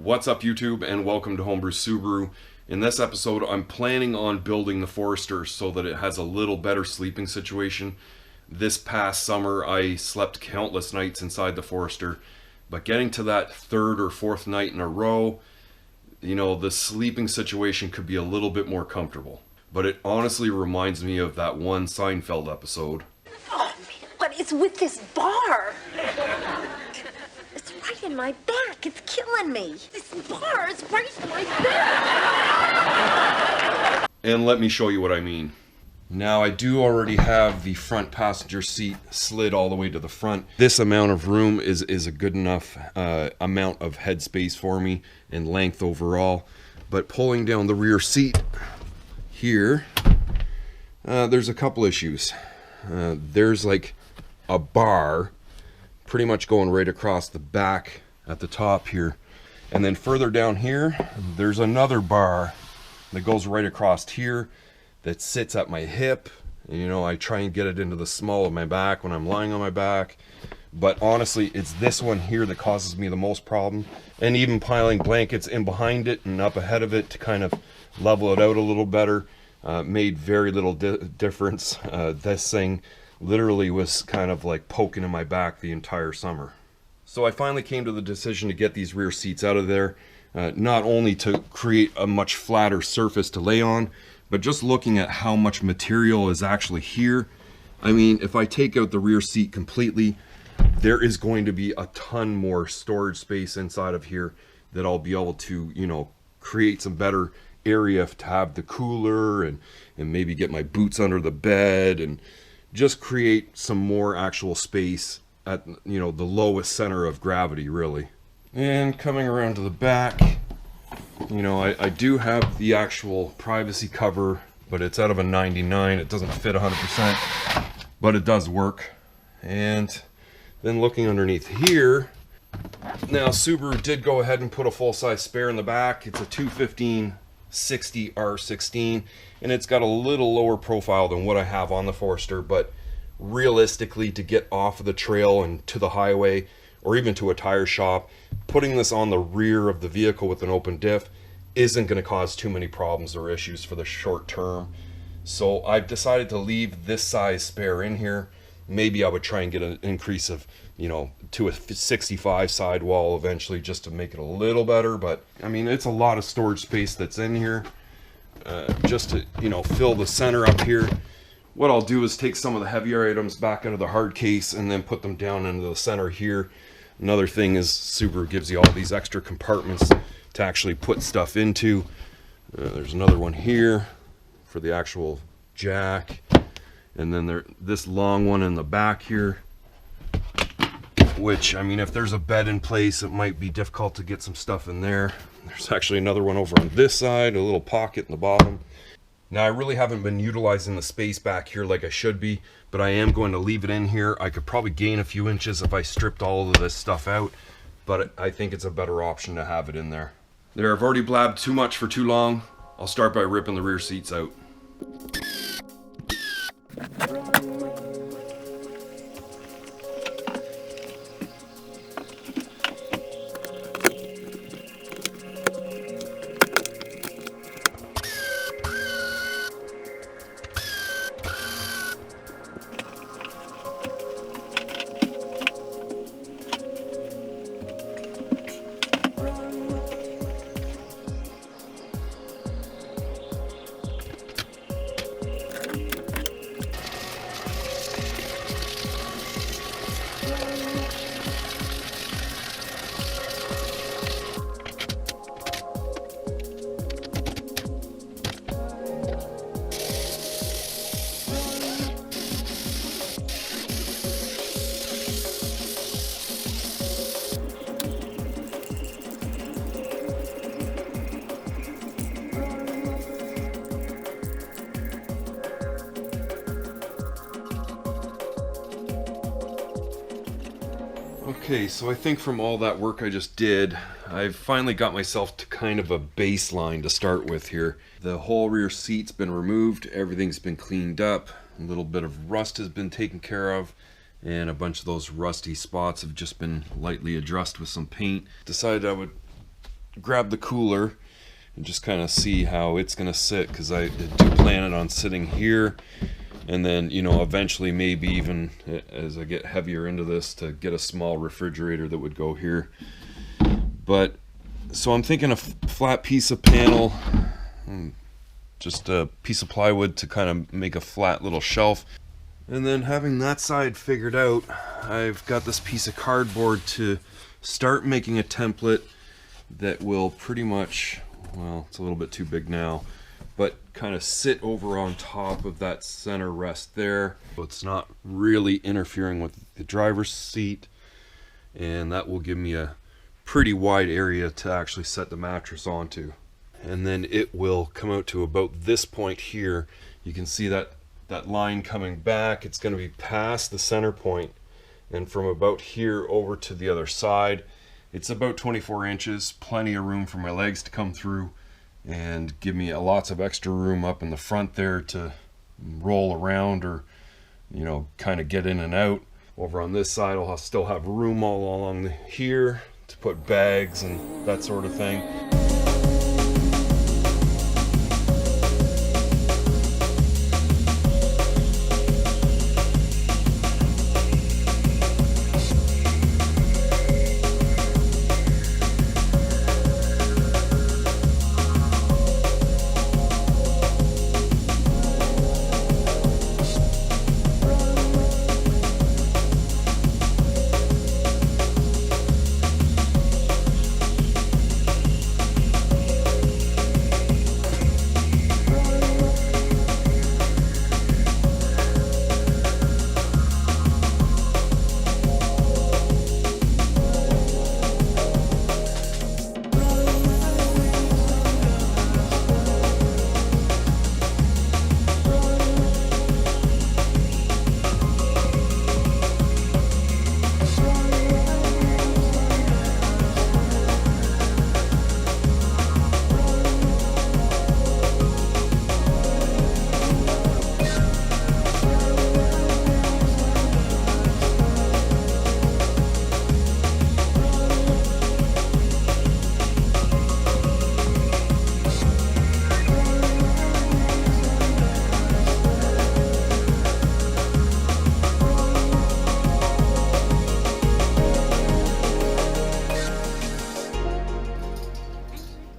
What's up YouTube, and welcome to Homebrew Subaru. In this episode I'm planning on building the Forester so that it has a little better sleeping situation. This past summer I slept countless nights inside the Forester, but getting to that third or fourth night in a row, the sleeping situation could be a little bit more comfortable. But it honestly reminds me of that one Seinfeld episode. Oh man, but it's with this bar. It's right in my back. It's killing me. This bar is right in my back. And let me show you what I mean. Now I do already have the front passenger seat slid all the way to the front. This amount of room is a good enough amount of headspace for me and length overall. But pulling down the rear seat here, there's a couple issues. There's like a bar pretty much going right across the back at the top here, and then further down here there's another bar that goes right across here that sits at my hip. I try and get it into the small of my back when I'm lying on my back, but honestly it's this one here that causes me the most problem. And even piling blankets in behind it and up ahead of it to kind of level it out a little better made very little difference. This thing literally was kind of like poking in my back the entire summer. So I finally came to the decision to get these rear seats out of there, not only to create a much flatter surface to lay on, but just looking at how much material is actually here. I mean, if I take out the rear seat completely, there is going to be a ton more storage space inside of here that I'll be able to, create some better area to have the cooler and maybe get my boots under the bed and just create some more actual space at the lowest center of gravity, really. And coming around to the back, I do have the actual privacy cover, but it's out of a 99. It doesn't fit 100%, but it does work. And then looking underneath here, now Subaru did go ahead and put a full-size spare in the back. It's a 215/60 R16, and it's got a little lower profile than what I have on the Forester, but realistically, to get off of the trail and to the highway or even to a tire shop, putting this on the rear of the vehicle with an open diff isn't going to cause too many problems or issues for the short term. So I've decided to leave this size spare in here. Maybe I would try and get an increase of to a 65 sidewall eventually, just to make it a little better. But I mean, it's a lot of storage space that's in here, just to fill the center up here. What I'll do is take some of the heavier items back out of the hard case and then put them down into the center here. Another thing is Subaru gives you all these extra compartments to actually put stuff into. There's another one here for the actual jack, and then this long one in the back here, which, I mean, if there's a bed in place, it might be difficult to get some stuff in there. There's actually another one over on this side, a little pocket in the bottom. Now, I really haven't been utilizing the space back here like I should be, but I am going to leave it in here. I could probably gain a few inches if I stripped all of this stuff out, but I think it's a better option to have it in there. There, I've already blabbed too much for too long. I'll start by ripping the rear seats out. Okay, so I think from all that work I just did, I've finally got myself to kind of a baseline to start with here. The whole rear seat's been removed, everything's been cleaned up, a little bit of rust has been taken care of, and a bunch of those rusty spots have just been lightly addressed with some paint. Decided I would grab the cooler and just kind of see how it's going to sit, because I do plan it on sitting here, and then, you know, eventually maybe even as I get heavier into this, to get a small refrigerator that would go here. But so I'm thinking a flat piece of panel, just a piece of plywood to kind of make a flat little shelf. And then having that side figured out, I've got this piece of cardboard to start making a template that will pretty much, well, it's a little bit too big now, but kind of sit over on top of that center rest there. So it's not really interfering with the driver's seat, and that will give me a pretty wide area to actually set the mattress onto. And then it will come out to about this point here. You can see that line coming back. It's going to be past the center point, and from about here over to the other side, it's about 24 inches, plenty of room for my legs to come through and give me lots of extra room up in the front there to roll around, or, you know, kind of get in and out. Over on this side, I'll still have room all along here to put bags and that sort of thing.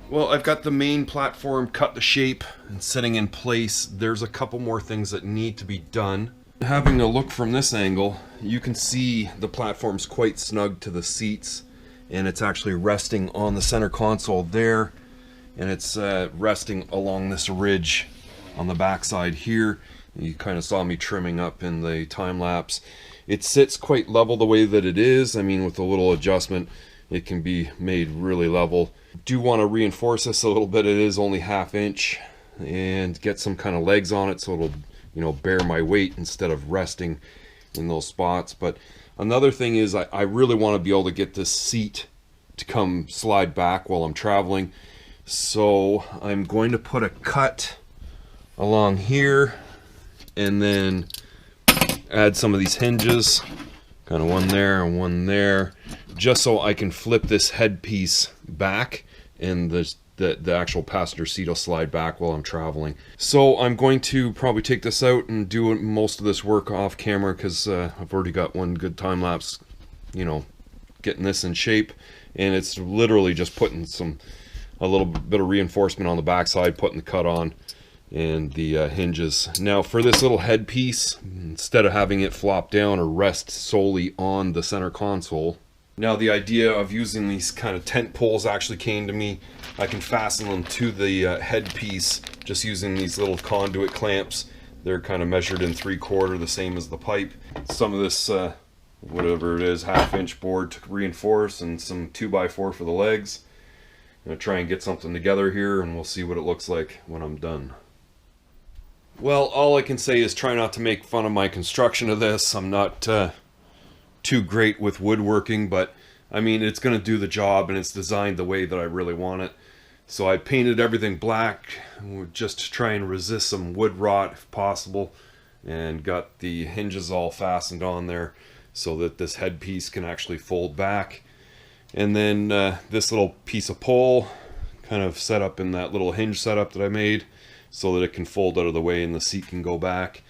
Well, I've got the main platform cut to shape and sitting in place. There's a couple more things that need to be done. Having a look from this angle, you can see the platform's quite snug to the seats, and it's actually resting on the center console there, and it's resting along this ridge on the backside here. You kind of saw me trimming up in the time lapse. It sits quite level the way that it is. I mean, with a little adjustment, it can be made really level. Do want to reinforce this a little bit. It is only 1/2 inch, and get some kind of legs on it so it'll, you know, bear my weight instead of resting in those spots. But another thing is I really want to be able to get this seat to come slide back while I'm traveling. So I'm going to put a cut along here and then add some of these hinges, kind of one there and one there, just so I can flip this headpiece back and the actual passenger seat will slide back while I'm traveling. So I'm going to probably take this out and do most of this work off camera, because I've already got one good time lapse, you know, getting this in shape, and it's literally just putting a little bit of reinforcement on the backside, putting the cut on, and the hinges. Now for this little headpiece, instead of having it flop down or rest solely on the center console, now the idea of using these kind of tent poles actually came to me. I can fasten them to the headpiece just using these little conduit clamps. They're kind of measured in 3/4, the same as the pipe. Some of this whatever it is, 1/2 inch board to reinforce, and some 2x4 for the legs. I'm gonna try and get something together here, and we'll see what it looks like when I'm done. Well, all I can say is try not to make fun of my construction of this. I'm not too great with woodworking, but I mean, it's going to do the job, and it's designed the way that I really want it. So I painted everything black just to try and resist some wood rot if possible, and got the hinges all fastened on there so that this headpiece can actually fold back. And then this little piece of pole kind of set up in that little hinge setup that I made so that it can fold out of the way and the seat can go back.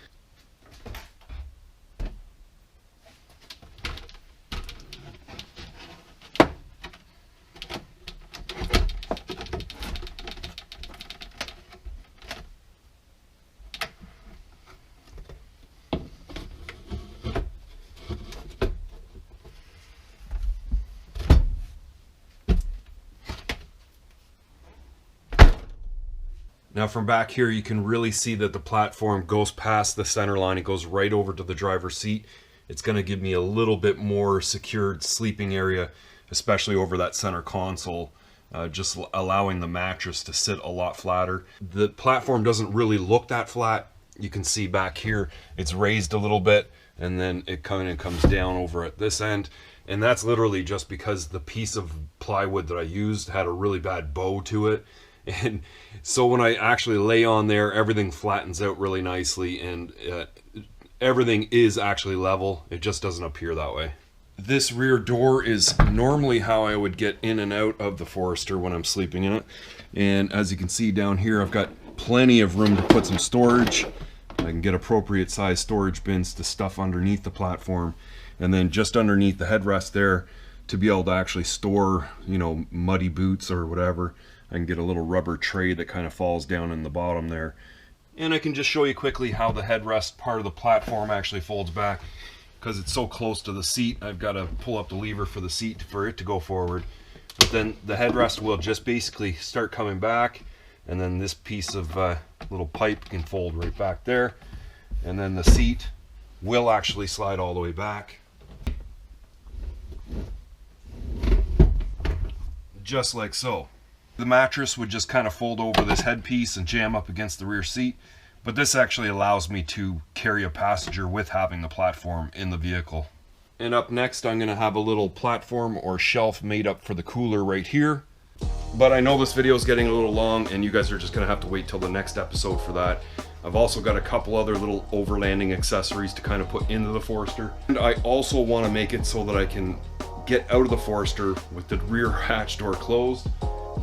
Now from back here, you can really see that the platform goes past the center line. It goes right over to the driver's seat. It's going to give me a little bit more secured sleeping area, especially over that center console, just allowing the mattress to sit a lot flatter. The platform doesn't really look that flat. You can see back here, it's raised a little bit, and then it kind of comes down over at this end. And that's literally just because the piece of plywood that I used had a really bad bow to it. And so when I actually lay on there, everything flattens out really nicely, and everything is actually level. It just doesn't appear that way. This rear door is normally how I would get in and out of the Forester when I'm sleeping in it. And as you can see down here, I've got plenty of room to put some storage. I can get appropriate size storage bins to stuff underneath the platform. And then just underneath the headrest there, to be able to actually store, you know, muddy boots or whatever. I can get a little rubber tray that kind of falls down in the bottom there. And I can just show you quickly how the headrest part of the platform actually folds back. Because it's so close to the seat, I've got to pull up the lever for the seat for it to go forward. But then the headrest will just basically start coming back, and then this piece of little pipe can fold right back there. And then the seat will actually slide all the way back. Just like so. The mattress would just kind of fold over this headpiece and jam up against the rear seat, but this actually allows me to carry a passenger with having the platform in the vehicle. And up next, I'm going to have a little platform or shelf made up for the cooler right here. But I know this video is getting a little long, and you guys are just going to have to wait till the next episode for that. I've also got a couple other little overlanding accessories to kind of put into the Forester. And I also want to make it so that I can get out of the Forester with the rear hatch door closed.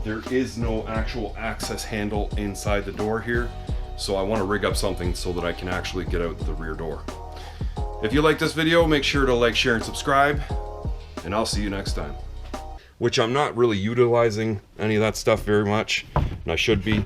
There is no actual access handle inside the door here, so I want to rig up something so that I can actually get out the rear door. If you like this video, make sure to like, share, and subscribe, and I'll see you next time. Which I'm not really utilizing any of that stuff very much, and I should be.